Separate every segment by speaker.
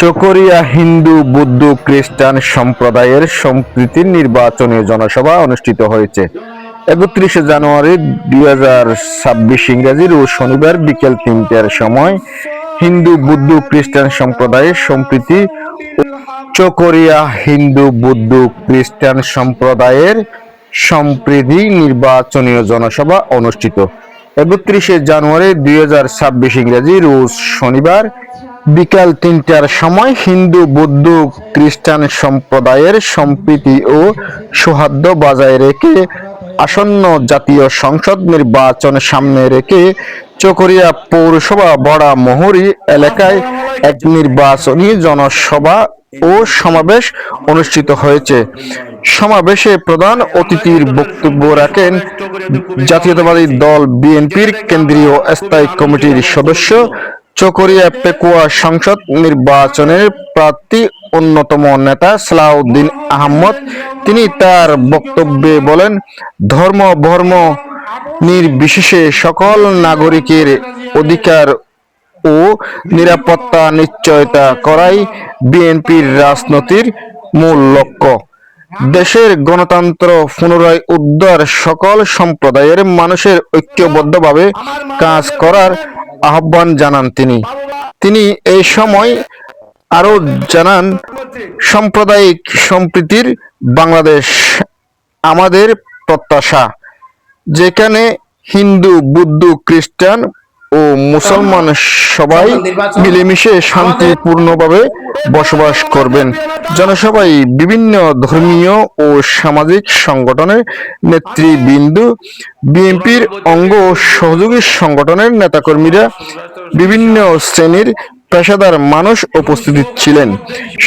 Speaker 1: চকরিয়া হিন্দু বৌদ্ধ খ্রিস্টান সম্প্রদায়ের সম্প্রীতির নির্বাচনী জনসভা অনুষ্ঠিত হয়েছে ৩১ জানুয়ারি ২০২৬ ইংরেজি রোজ শনিবার বিকেল ৩টার সময় হিন্দু বৌদ্ধ খ্রিস্টান সম্প্রদায়ের সম্প্রীতি চকরিয়া হিন্দু বৌদ্ধ খ্রিস্টান সম্প্রদায়ের সম্প্রীতি নির্বাচনী জনসভা অনুষ্ঠিত ৩১ জানুয়ারি ২০২৬ ইংরেজি রোজ শনিবার বিকাল ৩টার সময় হিন্দু বৌদ্ধ খ্রিস্টান সম্প্রদায়ের সম্প্রীতি ও সৌহার্দ্য বজায় রেখে আসন্ন জাতীয় সংসদ নির্বাচন সামনে রেখে চকরিয়া পৌরসভা বড়ামহুরী এলাকায় এক নির্বাচনী জনসভা ও সমাবেশ অনুষ্ঠিত হয়েছে। সমাবেশে প্রধান অতিথির বক্তব্য রাখেন জাতীয়তাবাদী দল বিএনপির কেন্দ্রীয় স্থায়ী কমিটির সদস্য, চকরিয়া পেকুয়া সংসদ নির্বাচনের প্রার্থী অন্যতম নেতা সালাউদ্দিন আহমদ। তিনি তার বক্তব্যে বলেন, ধর্ম বর্ণ নির্বিশেষে সকল নাগরিকের অধিকার ও নিরাপত্তা নিশ্চয়তা করাই বিএনপির রাজনীতির মূল লক্ষ্য। দেশের গণতন্ত্র পুনরায় উদ্ধার সকল সম্প্রদায়ের মানুষের ঐক্যবদ্ধভাবে কাজ করার আহ্বান জানান তিনি এই সময় আরো জানান, সাম্প্রদায়িক সম্প্রীতির বাংলাদেশ আমাদের প্রত্যাশা, যেখানে হিন্দু বৌদ্ধ খ্রিস্টান ও মুসলমান সবাই মিলেমিশে শান্তিপূর্ণভাবে বসবাস করবেন। জনসভায় বিভিন্ন ধর্মীয় ও সামাজিক সংগঠনের নেতৃবৃন্দ, বিএনপির অঙ্গ ও সহযোগী সংগঠনের নেতাকর্মীরা, বিভিন্ন শ্রেণীর পেশাদার মানুষ উপস্থিত ছিলেন।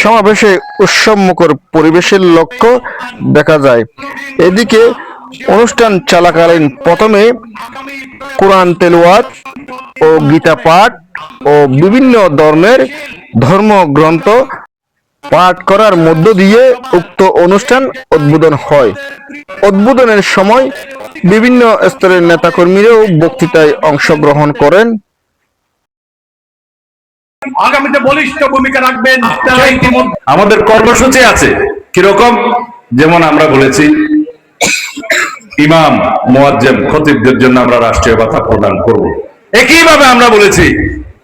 Speaker 1: সমাবেশে উৎসবমুখর পরিবেশের লক্ষ্য দেখা যায়। এদিকে অনুষ্ঠান চলাকালীন প্রথমে কোরআন তেলাওয়াত ও গীতা পাঠ ও বিভিন্ন ধর্মের ধর্মগ্রন্থ পাঠ করার মধ্য দিয়ে উক্ত অনুষ্ঠান উদ্বোধন হয়। উদ্বোধনের সময় বিভিন্ন স্তরের নেতাকর্মীরাও বক্তৃতায় অংশগ্রহণ করেন।
Speaker 2: আগামীতে বলিষ্ঠ ভূমিকা রাখবেন। আমাদের কর্মসূচি আছে কিরকম, যেমন আমরা বলেছি ইমাম মুয়াজ্জিন খতিবদের জন্য আমরা রাষ্ট্রীয় ভাতা প্রদান করব। একইভাবে আমরা বলেছি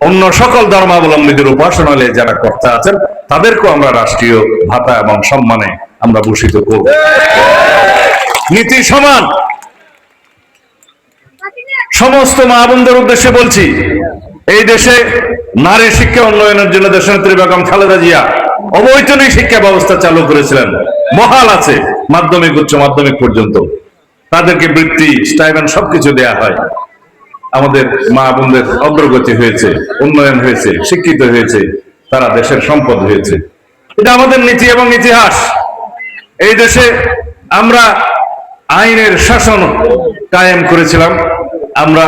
Speaker 2: অন্য সকল ধর্মাবলম্বীদের উপাসনালয়ে যারা কর্তা আছেন তাদেরকেও আমরা রাষ্ট্রীয় ভাতা এবং সম্মানে আমরা ভূষিত করব। নীতি সমান। সমস্ত মা বোনদের উদ্দেশ্যে বলছি, এই দেশে নারী শিক্ষা উন্নয়নের জন্য দেশনেত্রী বেগম খালেদা জিয়া অবৈতনিক শিক্ষা ব্যবস্থা চালু করেছিলেন। বহাল আছে মাধ্যমিক উচ্চ মাধ্যমিক পর্যন্ত। তাদেরকে বৃত্তি স্টাইপেন্ড সবকিছু দেয়া হয়। আমাদের মা বোনদের অগ্রগতি হয়েছে, উন্নয়ন হয়েছে, শিক্ষিত হয়েছে, তারা দেশের সম্পদ হয়েছে। এটা আমাদের নীতি এবং ইতিহাস। এই দেশে আমরা আইনের শাসন কায়েম করেছিলাম। আমরা